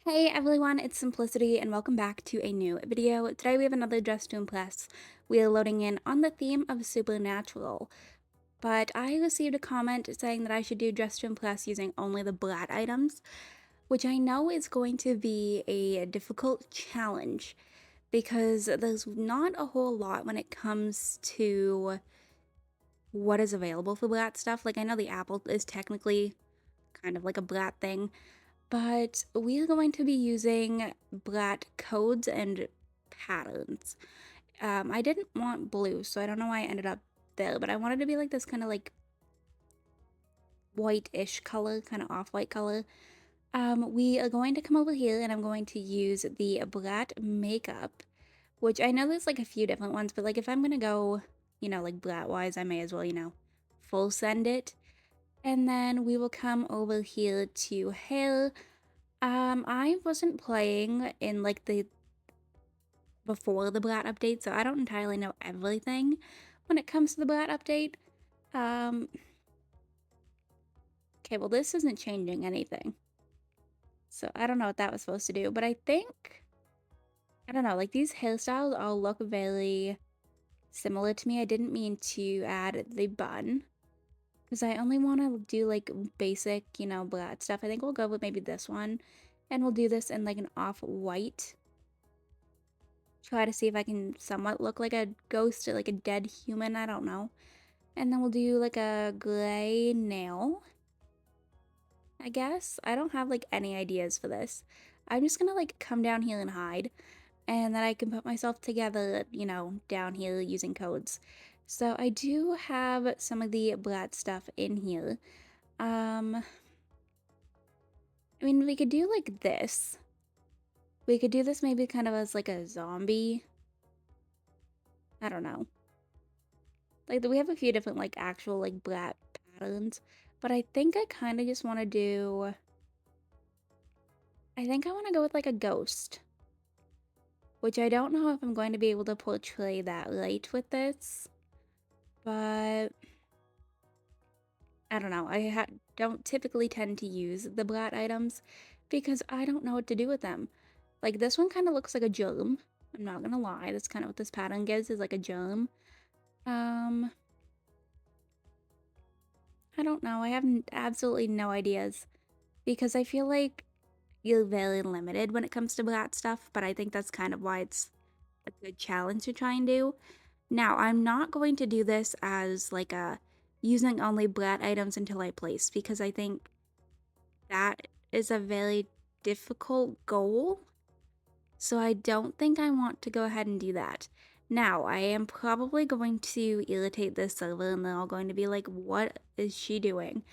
Hey everyone, it's Simplicity and welcome back to a new video. Today we have another Dress to Impress. We are loading in on the theme of Supernatural, but I received a comment saying that I should do Dress to Impress using only the brat items, which I know is going to be a difficult challenge because there's not a whole lot when it comes to what is available for brat stuff. Like I know the apple is technically kind of like a brat thing, but we're going to be using brat codes and patterns. I didn't want blue, so I don't know why I ended up there, but I wanted to be like this kind of like white-ish color, kind of off-white color. We are going to come over here and I'm going to use the brat makeup, which I know there's like a few different ones, but like if I'm gonna go, like brat-wise, I may as well, full send it. And then we will come over here to hair. I wasn't playing in like the before the Brat update, so I don't entirely know everything when it comes to the Brat update. Um, okay, well this isn't changing anything. So I don't know what that was supposed to do, but I think, I don't know, like these hairstyles all look very similar to me. I didn't mean to add the bun because I only want to do like basic, Brat stuff. I think we'll go with maybe this one and we'll do this in like an off-white. Try to see if I can somewhat look like a ghost or like a dead human, I don't know. And then we'll do like a gray nail, I guess. I don't have like any ideas for this. I'm just gonna like come down here and hide, and then I can put myself together, down here using codes. So I do have some of the Brat stuff in here. I mean, we could do like this. We could do this maybe kind of as like a zombie. I don't know. Like, we have a few different, like, actual, like, brat patterns. But I think I kind of just want to do... I think I want to go with, like, a ghost. Which I don't know if I'm going to be able to portray that right with this. But... I don't know. Don't typically tend to use the brat items because I don't know what to do with them. Like, this one kind of looks like a germ. I'm not gonna lie. That's kind of what this pattern gives, is like a germ. I don't know. I have absolutely no ideas because I feel like you're very limited when it comes to brat stuff, but I think that's kind of why it's a good challenge to try and do. Now, I'm not going to do this as like a using only brat items until I place because I think that is a very difficult goal. So I don't think I want to go ahead and do that. Now, I am probably going to irritate this server and they're all going to be like, what is she doing?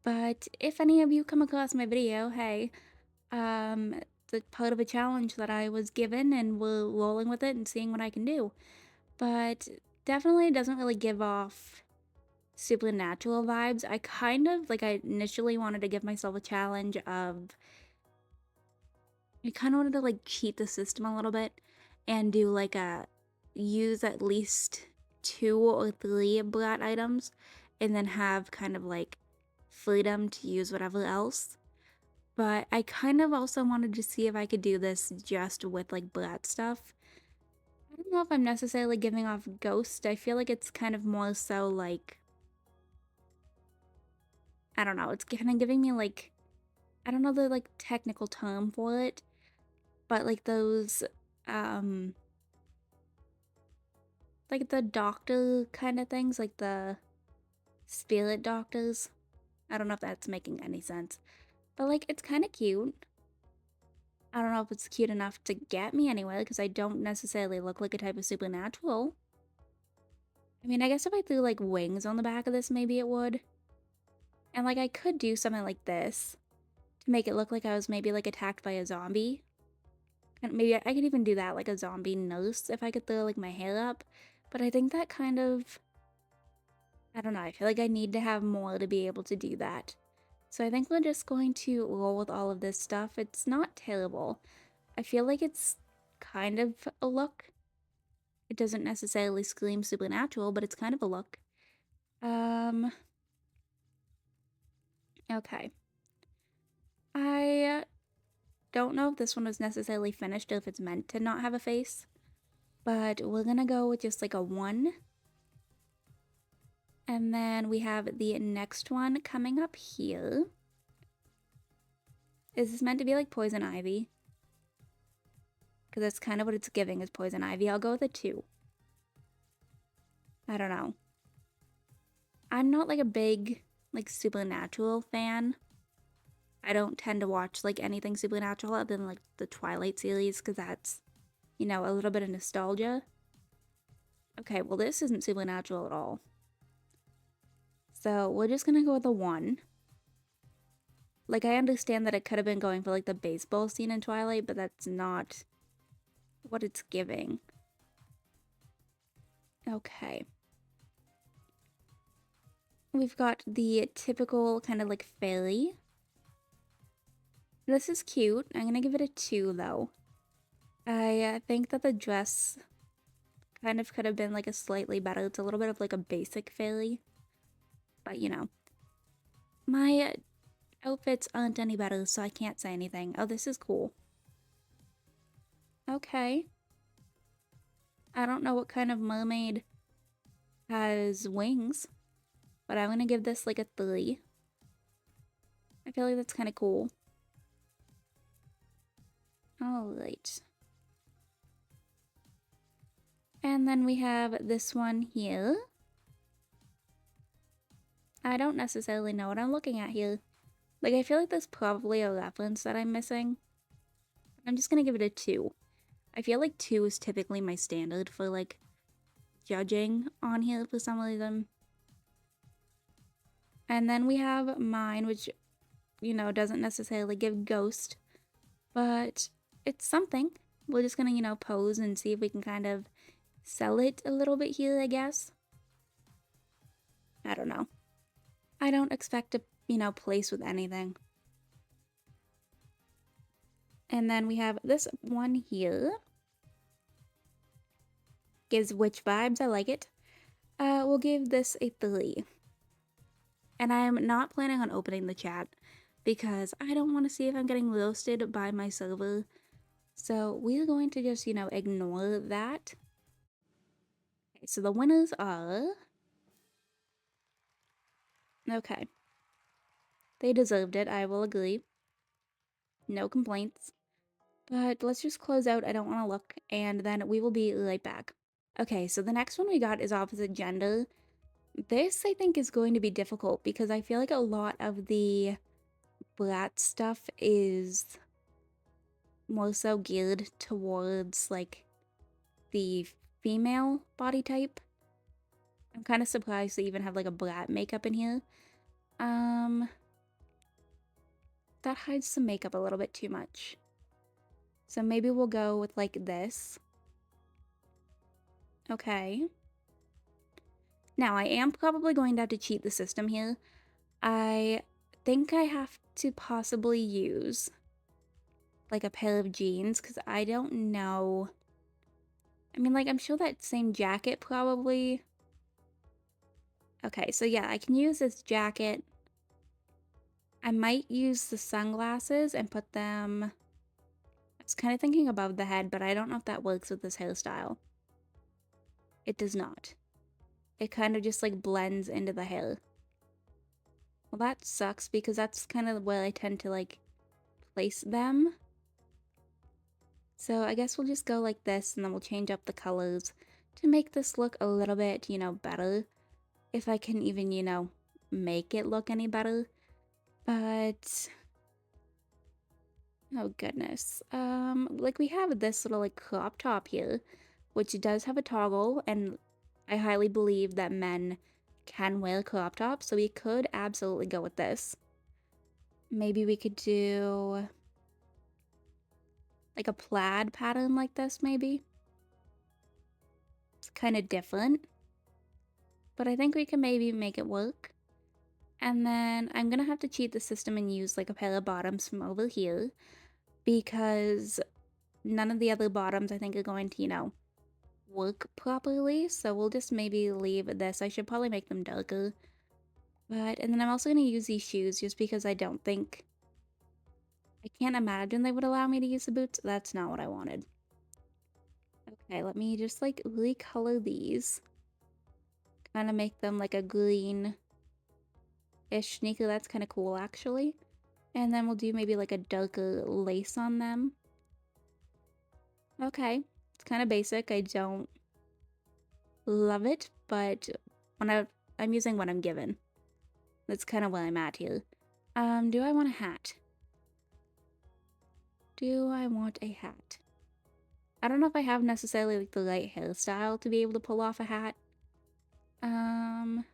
But if any of you come across my video, hey, it's part of a challenge that I was given and we're rolling with it and seeing what I can do. But definitely doesn't really give off supernatural vibes. I kind of, like, I initially wanted to give myself a challenge of, I kind of wanted to, like, cheat the system a little bit and do, like, use at least 2 or 3 brat items and then have kind of, like, freedom to use whatever else. But I kind of also wanted to see if I could do this just with like brat stuff. I don't know if I'm necessarily giving off ghost. I feel like it's kind of more so like, I don't know, it's kind of giving me like, I don't know the like technical term for it, but like those, um, like the doctor kind of things, like the spirit doctors. I don't know if that's making any sense, but like it's kind of cute. I don't know if it's cute enough to get me anywhere because I don't necessarily look like a type of supernatural. I mean, I guess if I threw like wings on the back of this, maybe it would. And like I could do something like this to make it look like I was maybe like attacked by a zombie. And maybe I could even do that, like a zombie nurse, if I could throw like my hair up. But I think that kind of, I don't know, I feel like I need to have more to be able to do that. So I think we're just going to roll with all of this stuff. It's not terrible. I feel like it's kind of a look. It doesn't necessarily scream supernatural, but it's kind of a look. Okay. I don't know if this one was necessarily finished or if it's meant to not have a face. But we're gonna go with just like a 1. And then we have the next one coming up here. Is this meant to be like poison ivy? Because that's kind of what it's giving is poison ivy. I'll go with a 2. I don't know. I'm not like a big like supernatural fan. I don't tend to watch like anything supernatural other than like the Twilight series because that's, you know, a little bit of nostalgia. Okay, well this isn't supernatural at all. So we're just gonna go with a 1. Like I understand that it could have been going for like the baseball scene in Twilight, but that's not what it's giving. Okay. We've got the typical kind of like fairy. This is cute. I'm gonna give it a 2 though. I think that the dress kind of could have been like a slightly better. It's a little bit of like a basic fairy. But you know. My outfits aren't any better, so I can't say anything. Oh, this is cool. Okay. I don't know what kind of mermaid has wings, but I'm gonna give this like a 3. I feel like that's kind of cool. Alright. And then we have this one here. I don't necessarily know what I'm looking at here. Like, I feel like there's probably a reference that I'm missing. I'm just gonna give it a 2. I feel like 2 is typically my standard for, like, judging on here for some reason. And then we have mine, which, you know, doesn't necessarily give ghost, but it's something. We're just gonna, you know, pose and see if we can kind of sell it a little bit here, I guess. I don't know. I don't expect to, you know, place with anything. And then we have this one here. Gives witch vibes, I like it. We'll give this a 3. And I am not planning on opening the chat because I don't want to see if I'm getting roasted by my server. So we're going to just, you know, ignore that. Okay, so the winners are... Okay. They deserved it, I will agree. No complaints. But let's just close out, I don't want to look, and then we will be right back. Okay, so the next one we got is opposite gender. This, I think, is going to be difficult because I feel like a lot of the brat stuff is more so geared towards, like, the female body type. I'm kind of surprised they even have, like, a brat makeup in here. That hides some makeup a little bit too much. So maybe we'll go with, like, this. Okay. Now, I am probably going to have to cheat the system here. I think I have to possibly use like a pair of jeans because I don't know. I mean, like, I'm sure that same jacket probably. Okay, so yeah, I can use this jacket. I might use the sunglasses and put them. I was kind of thinking above the head, but I don't know if that works with this hairstyle. It does not. It kind of just like blends into the hair. Well, that sucks because that's kind of where I tend to like place them. So I guess we'll just go like this and then we'll change up the colors to make this look a little bit, you know, better. If I can even, you know, make it look any better. But oh goodness. Like we have this little like crop top here, which does have a toggle, and I highly believe that men can wear crop tops, so we could absolutely go with this. Maybe we could do like a plaid pattern like this, maybe. It's kind of different, but I think we can maybe make it work. And then I'm gonna have to cheat the system and use like a pair of bottoms from over here because none of the other bottoms I think are going to, you know, work properly. So we'll just maybe leave this. I should probably make them darker. But, and then I'm also gonna use these shoes just because I don't think I can't imagine they would allow me to use the boots. That's not what I wanted. Okay, let me just like recolor these. Kind of make them like a green-ish sneaker. That's kind of cool actually. And then we'll do maybe like a darker lace on them. Okay, it's kind of basic. I don't love it, but I'm using what I'm given. That's kind of where I'm at here. Do I want a hat? Do I want a hat? I don't know if I have necessarily like the right hairstyle to be able to pull off a hat. I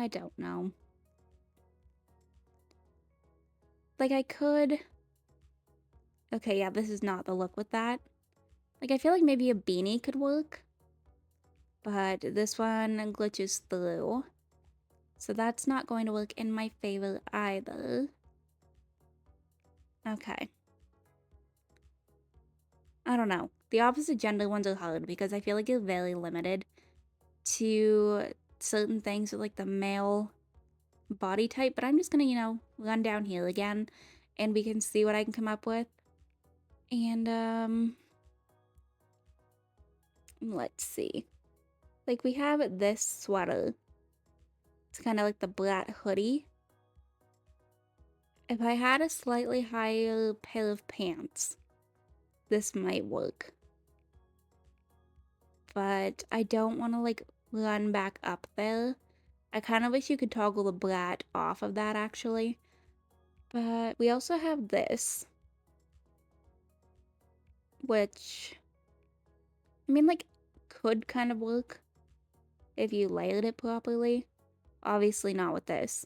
don't know. Like I could... Okay, yeah, this is not the look with that. Like I feel like maybe a beanie could work. But this one glitches through. So that's not going to work in my favor either. Okay. I don't know. The opposite gender ones are hard because I feel like you're very limited to certain things with like the male body type. But I'm just gonna, run down here again and we can see what I can come up with. And let's see. Like we have this sweater. It's kind of like the brat hoodie. If I had a slightly higher pair of pants, this might work. But I don't want to like run back up there. I kind of wish you could toggle the brat off of that actually. But we also have this, which, I mean, like, could kind of work if you layered it properly. Obviously not with this,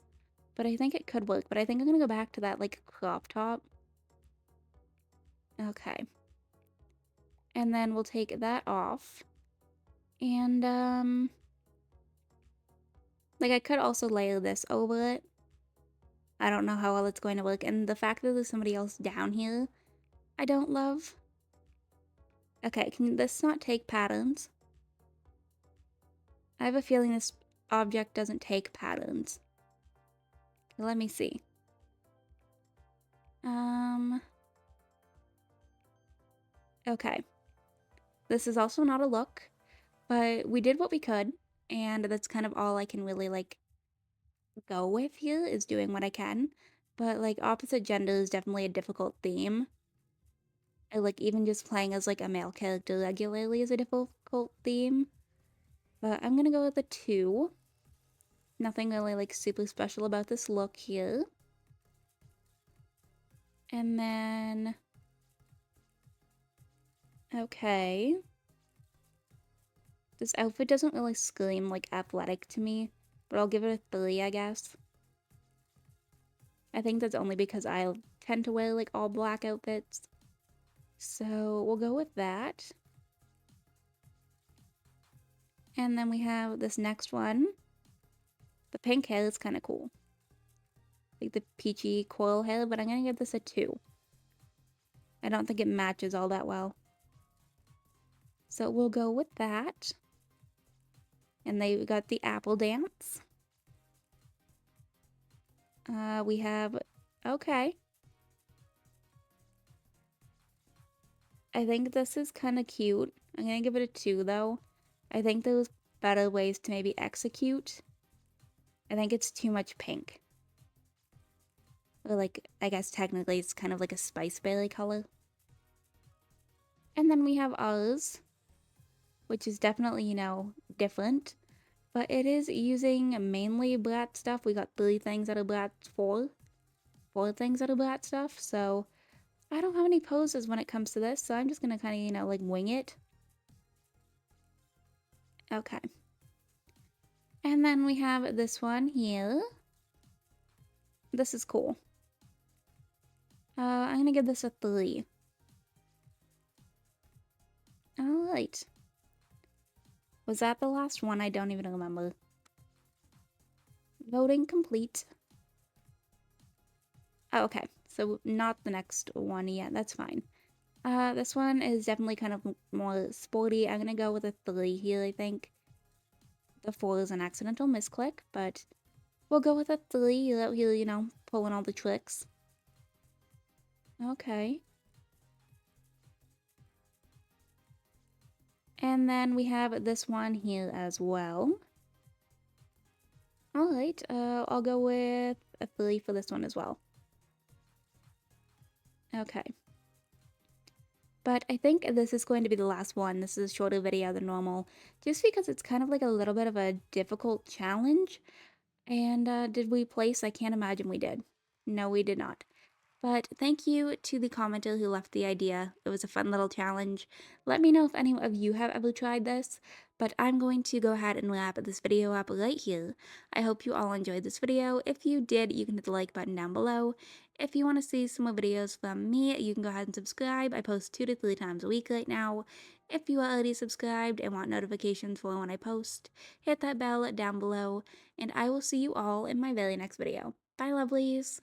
but I think it could work. But I think I'm gonna go back to that, like, crop top. Okay. And then we'll take that off. And, like, I could also layer this over it. I don't know how well it's going to work. And the fact that there's somebody else down here, I don't love. Okay, can this not take patterns? I have a feeling this object doesn't take patterns. Let me see. Okay. This is also not a look, but we did what we could, and that's kind of all I can really, like, go with here is doing what I can. But, like, opposite gender is definitely a difficult theme. Like, even just playing as, like, a male character regularly is a difficult theme. But I'm gonna go with a 2. Nothing really, like, super special about this look here. And then... Okay. This outfit doesn't really scream, like, athletic to me, but I'll give it a 3, I guess. I think that's only because I tend to wear, like, all black outfits. So we'll go with that. And then we have this next one. The pink hair is kind of cool. Like the peachy coil hair, but I'm gonna give this a 2. I don't think it matches all that well. So we'll go with that. And they got the apple dance. We have... Okay. I think this is kind of cute. I'm gonna give it a 2, though. I think there's better ways to maybe execute. I think it's too much pink. Or like, I guess technically it's kind of like a spice berry color. And then we have ours, which is definitely, different. But it is using mainly Brat stuff. We got 3 things out of Brat 4. 4 things out of Brat stuff. So I don't have any poses when it comes to this. So I'm just going to kind of, like wing it. Okay. And then we have this one here. This is cool. I'm going to give this a 3. Alright. Was that the last one? I don't even remember. Voting complete. Oh, okay. So not the next one yet. That's fine. This one is definitely kind of more sporty. I'm gonna go with a 3 here, I think. The 4 is an accidental misclick, but We'll go with a 3 that he'll, pulling all the tricks. Okay. And then we have this one here as well. Alright, I'll go with a 3 for this one as well. Okay. But I think this is going to be the last one. This is a shorter video than normal, just because it's kind of like a little bit of a difficult challenge. And did we place? I can't imagine we did. No, we did not. But thank you to the commenter who left the idea. It was a fun little challenge. Let me know if any of you have ever tried this. But I'm going to go ahead and wrap this video up right here. I hope you all enjoyed this video. If you did, you can hit the like button down below. If you want to see some more videos from me, you can go ahead and subscribe. I post 2 to 3 times a week right now. If you are already subscribed and want notifications for when I post, hit that bell down below. And I will see you all in my very next video. Bye, lovelies!